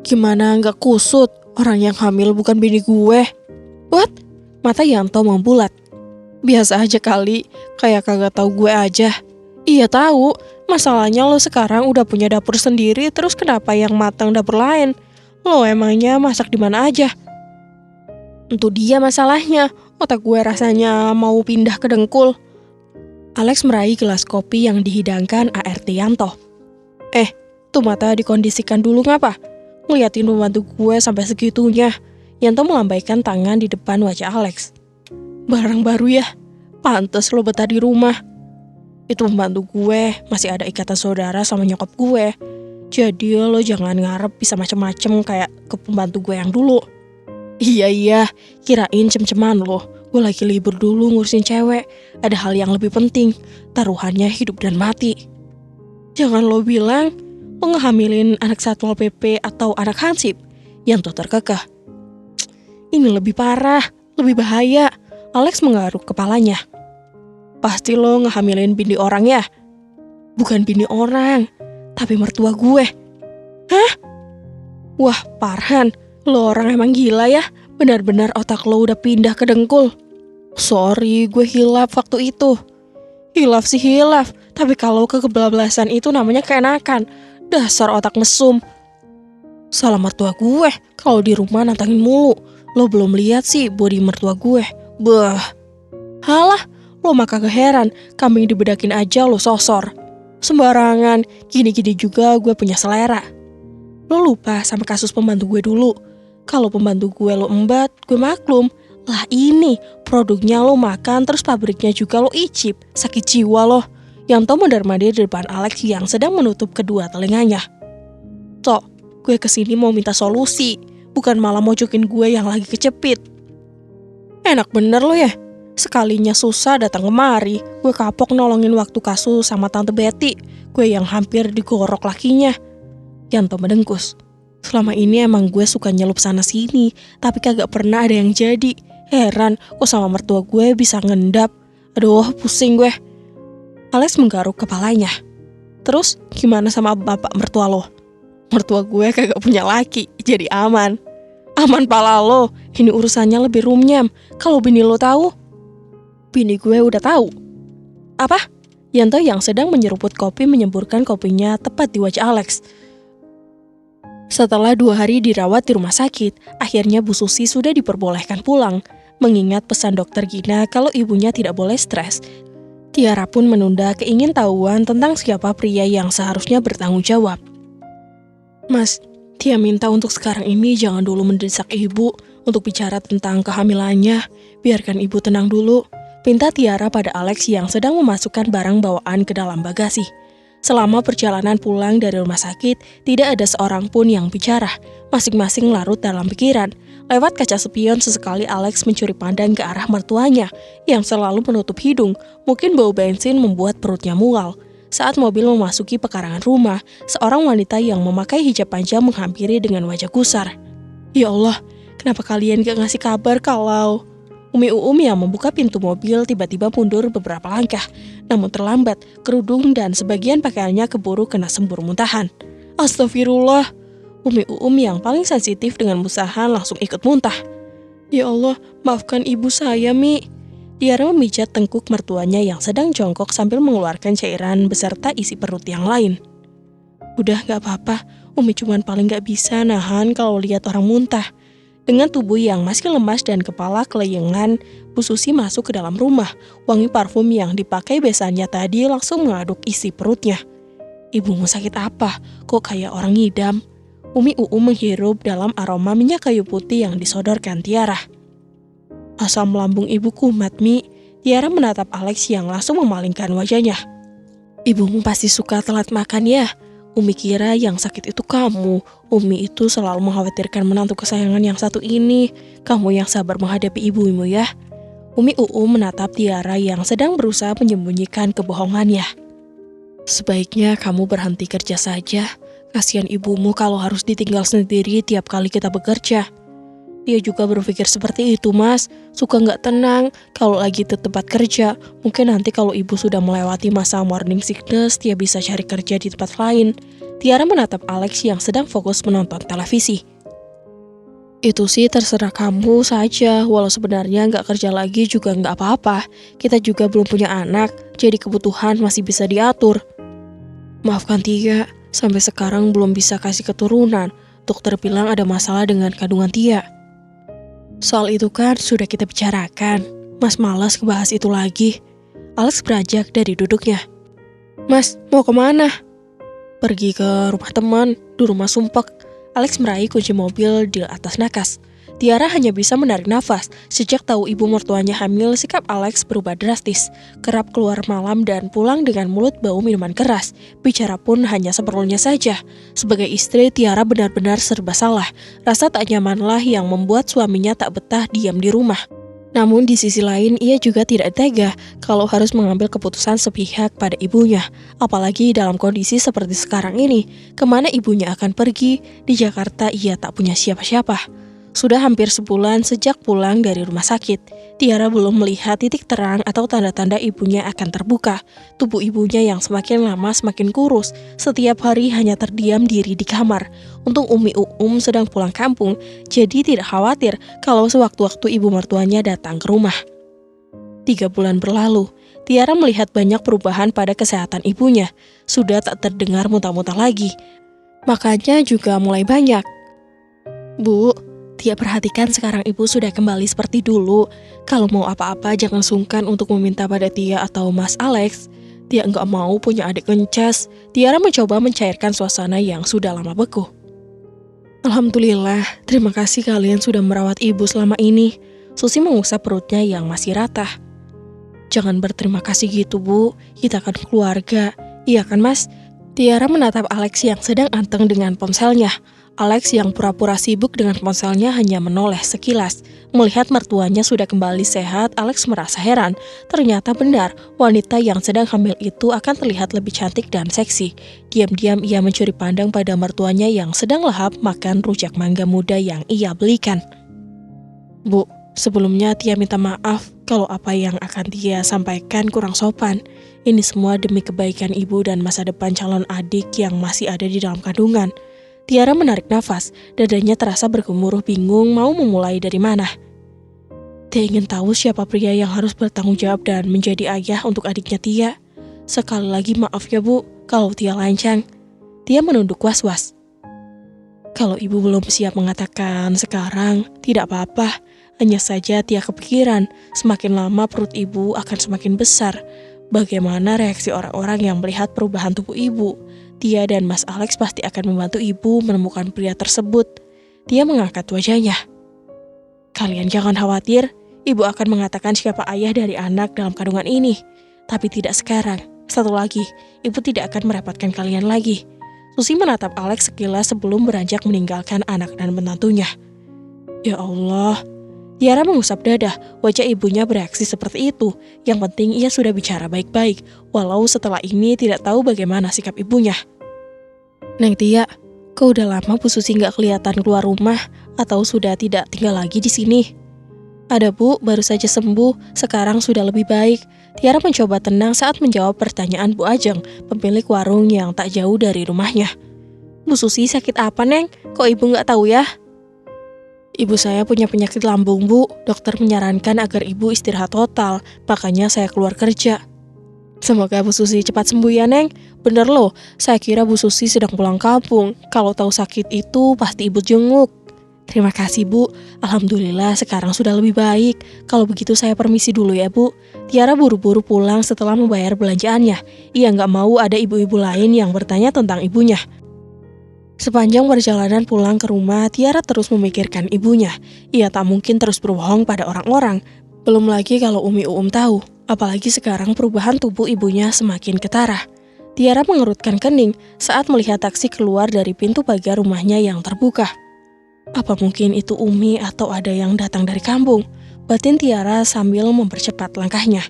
A: Gimana nggak kusut? Orang yang hamil bukan bini gue. What? Mata Yanto membulat. Biasa aja kali, kayak kagak tahu gue aja. Iya tahu. Masalahnya lo sekarang udah punya dapur sendiri, terus kenapa yang matang dapur lain? Lo emangnya masak di mana aja? Itu dia masalahnya. Otak gue rasanya mau pindah ke dengkul. Alex meraih gelas kopi yang dihidangkan ART Yanto. Tuh mata dikondisikan dulu ngapa? Ngeliatin pembantu gue sampai segitunya. Yanto melambaikan tangan di depan wajah Alex. Barang baru ya? Pantes lo betah di rumah. Itu pembantu gue masih ada ikatan saudara sama nyokap gue. Jadi lo jangan ngarep bisa macem-macem kayak ke pembantu gue yang dulu. Iya, kirain cem-ceman loh. Gue lagi libur dulu ngurusin cewek. Ada hal yang lebih penting. Taruhannya hidup dan mati. Jangan lo bilang lo ngehamilin anak Satpol PP atau anak Hansip. Yanto terkekeh. Ini lebih parah, lebih bahaya. Alex menggaruk kepalanya. Pasti lo ngehamilin bini orang ya? Bukan bini orang, tapi mertua gue. Hah? Wah, Farhan. Lo orang emang gila ya, benar-benar otak lo udah pindah ke dengkul. Sorry, gue hilaf waktu itu. Hilaf sih hilaf, tapi kalau kebablasan itu namanya keenakan. Dasar otak mesum. Salah mertua gue, kalau di rumah nantangin mulu. Lo belum lihat sih body mertua gue. Bah. Halah, lo mah kagak heran, kambing dibedakin aja lo sosor. Sembarangan, gini-gini juga gue punya selera. Lo lupa sama kasus pembantu gue dulu. Kalau pembantu gue lo embat, gue maklum. Lah ini, produknya lo makan terus pabriknya juga lo icip. Sakit jiwa lo. Yanto mondar-mandir di depan Alex yang sedang menutup kedua telinganya. Tok, gue kesini mau minta solusi. Bukan malah mojokin gue yang lagi kecepit. Enak bener lo ya. Sekalinya susah datang kemari. Gue kapok nolongin waktu kasus sama Tante Betty. Gue yang hampir digorok lakinya. Yanto mendengkus. Selama ini emang gue suka nyelup sana sini, tapi kagak pernah ada yang jadi. Heran, kok sama mertua gue bisa ngendap. Aduh, pusing gue. Alex menggaruk kepalanya. Terus, gimana sama bapak mertua lo? Mertua gue kagak punya laki, jadi aman. Aman pala lo, ini urusannya lebih rumnyam. Kalau bini lo tahu? Bini gue udah tahu. Apa? Yanto yang sedang menyeruput kopi menyemburkan kopinya tepat di wajah Alex. Setelah 2 hari dirawat di rumah sakit, akhirnya Bu Susi sudah diperbolehkan pulang. Mengingat pesan dokter Gina kalau ibunya tidak boleh stres, Tiara pun menunda keingintahuan tentang siapa pria yang seharusnya bertanggung jawab. Mas, Tia minta untuk sekarang ini jangan dulu mendesak ibu untuk bicara tentang kehamilannya. Biarkan ibu tenang dulu. Pinta Tiara pada Alex yang sedang memasukkan barang bawaan ke dalam bagasi. Selama perjalanan pulang dari rumah sakit, tidak ada seorang pun yang bicara. Masing-masing larut dalam pikiran. Lewat kaca spion sesekali Alex mencuri pandang ke arah mertuanya yang selalu menutup hidung. Mungkin bau bensin membuat perutnya mual. Saat mobil memasuki pekarangan rumah, seorang wanita yang memakai hijab panjang menghampiri dengan wajah gusar. Ya Allah, kenapa kalian gak ngasih kabar kalau... Umi Uum yang membuka pintu mobil tiba-tiba mundur beberapa langkah. Namun terlambat, kerudung dan sebagian pakaiannya keburu kena sembur muntahan. Astagfirullah. Umi Uum yang paling sensitif dengan musahan langsung ikut muntah. Ya Allah, maafkan ibu saya, Mi. Tiara memijat tengkuk mertuanya yang sedang jongkok sambil mengeluarkan cairan beserta isi perut yang lain. Udah gak apa-apa, Umi cuman paling gak bisa nahan kalau lihat orang muntah. Dengan tubuh yang masih lemas dan kepala kelayangan, Bu Susi masuk ke dalam rumah. Wangi parfum yang dipakai besannya tadi langsung mengaduk isi perutnya. Ibumu sakit apa? Kok kayak orang ngidam? Umi Uum menghirup dalam aroma minyak kayu putih yang disodorkan Tiara. Asam lambung ibu kumat, Mi. Tiara menatap Alex yang langsung memalingkan wajahnya. Ibumu pasti suka telat makan ya? Umi kira yang sakit itu kamu. Umi itu selalu mengkhawatirkan menantu kesayangan yang satu ini. Kamu yang sabar menghadapi ibumu ya. Umi Uum menatap Tiara yang sedang berusaha menyembunyikan kebohongannya. Sebaiknya kamu berhenti kerja saja. Kasihan ibumu kalau harus ditinggal sendiri tiap kali kita bekerja. Dia juga berpikir seperti itu, Mas. Suka nggak tenang kalau lagi di tempat kerja. Mungkin nanti kalau ibu sudah melewati masa morning sickness, dia bisa cari kerja di tempat lain. Tiara menatap Alex yang sedang fokus menonton televisi. Itu sih terserah kamu saja. Walau sebenarnya nggak kerja lagi juga nggak apa-apa. Kita juga belum punya anak, jadi kebutuhan masih bisa diatur. Maafkan Tia, sampai sekarang belum bisa kasih keturunan. Dokter bilang ada masalah dengan kandungan Tia. Soal itu kan sudah kita bicarakan. Mas malas ngebahas itu lagi. Alex beranjak dari duduknya. Mas, mau kemana? Pergi ke rumah teman, di rumah sumpek. Alex meraih kunci mobil di atas nakas. Tiara hanya bisa menarik nafas. Sejak tahu ibu mertuanya hamil, sikap Alex berubah drastis. Kerap keluar malam dan pulang dengan mulut bau minuman keras. Bicara pun hanya seperlunya saja. Sebagai istri, Tiara benar-benar serba salah. Rasa tak nyamanlah yang membuat suaminya tak betah diam di rumah. Namun di sisi lain, ia juga tidak tega kalau harus mengambil keputusan sepihak pada ibunya. Apalagi dalam kondisi seperti sekarang ini, kemana ibunya akan pergi? Di Jakarta ia tak punya siapa-siapa. Sudah hampir sebulan sejak pulang dari rumah sakit. Tiara belum melihat titik terang atau tanda-tanda ibunya akan terbuka. Tubuh ibunya yang semakin lama semakin kurus. Setiap hari hanya terdiam diri di kamar. Untung Umi Uum sedang pulang kampung, jadi tidak khawatir kalau sewaktu-waktu ibu mertuanya datang ke rumah. 3 bulan berlalu. Tiara melihat banyak perubahan pada kesehatan ibunya. Sudah tak terdengar muntah-muntah lagi. Makannya juga mulai banyak. Bu, Tia perhatikan sekarang ibu sudah kembali seperti dulu. Kalau mau apa-apa jangan sungkan untuk meminta pada Tia atau Mas Alex. Tia nggak mau punya adik ngeces. Tiara mencoba mencairkan suasana yang sudah lama beku. Alhamdulillah, terima kasih kalian sudah merawat ibu selama ini. Susi mengusap perutnya yang masih rata. Jangan berterima kasih gitu, Bu. Kita kan keluarga. Iya kan, Mas? Tiara menatap Alex yang sedang anteng dengan ponselnya. Alex yang pura-pura sibuk dengan ponselnya hanya menoleh sekilas. Melihat mertuanya sudah kembali sehat, Alex merasa heran. Ternyata benar, wanita yang sedang hamil itu akan terlihat lebih cantik dan seksi. Diam-diam ia mencuri pandang pada mertuanya yang sedang lahap makan rujak mangga muda yang ia belikan. Bu, sebelumnya Tia minta maaf kalau apa yang akan Tia sampaikan kurang sopan. Ini semua demi kebaikan ibu dan masa depan calon adik yang masih ada di dalam kandungan. Tiara menarik nafas, dadanya terasa bergemuruh bingung mau memulai dari mana. Tia ingin tahu siapa pria yang harus bertanggung jawab dan menjadi ayah untuk adiknya Tia. Sekali lagi maaf ya Bu, kalau Tia lancang. Tia menunduk was-was. Kalau ibu belum siap mengatakan sekarang, tidak apa-apa. Hanya saja Tia kepikiran, semakin lama perut ibu akan semakin besar. Bagaimana reaksi orang-orang yang melihat perubahan tubuh ibu? Tia dan Mas Alex pasti akan membantu ibu menemukan pria tersebut. Tia mengangkat wajahnya. Kalian jangan khawatir, ibu akan mengatakan siapa ayah dari anak dalam kandungan ini. Tapi tidak sekarang. Satu lagi, ibu tidak akan merepotkan kalian lagi. Susi menatap Alex sekilas sebelum beranjak meninggalkan anak dan menantunya. Ya Allah. Tiara mengusap dada, wajah ibunya bereaksi seperti itu. Yang penting ia sudah bicara baik-baik, walau setelah ini tidak tahu bagaimana sikap ibunya. Neng Tia, kok udah lama Bu Susi nggak kelihatan keluar rumah atau sudah tidak tinggal lagi di sini? Ada Bu, baru saja sembuh, sekarang sudah lebih baik. Tiara mencoba tenang saat menjawab pertanyaan Bu Ajeng, pemilik warung yang tak jauh dari rumahnya. Bu Susi sakit apa, Neng? Kok ibu nggak tahu ya? Ibu saya punya penyakit lambung, Bu. Dokter menyarankan agar ibu istirahat total, makanya saya keluar kerja. Semoga Bu Susi cepat sembuh ya, Neng. Bener loh, saya kira Bu Susi sedang pulang kampung. Kalau tahu sakit itu, pasti ibu jenguk. Terima kasih, Bu. Alhamdulillah sekarang sudah lebih baik. Kalau begitu saya permisi dulu ya, Bu. Tiara buru-buru pulang setelah membayar belanjaannya. Ia nggak mau ada ibu-ibu lain yang bertanya tentang ibunya. Sepanjang perjalanan pulang ke rumah, Tiara terus memikirkan ibunya. Ia tak mungkin terus berbohong pada orang-orang. Belum lagi kalau Umi Uum tahu. Apalagi sekarang perubahan tubuh ibunya semakin ketara. Tiara mengerutkan kening saat melihat taksi keluar dari pintu pagar rumahnya yang terbuka. Apa mungkin itu Umi atau ada yang datang dari kampung? Batin Tiara sambil mempercepat langkahnya.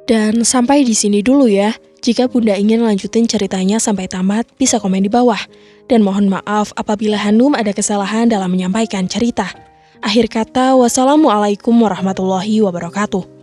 A: Dan sampai di sini dulu ya. Jika Bunda ingin lanjutin ceritanya sampai tamat, bisa komen di bawah. Dan mohon maaf apabila Hanum ada kesalahan dalam menyampaikan cerita. Akhir kata, wassalamualaikum warahmatullahi wabarakatuh.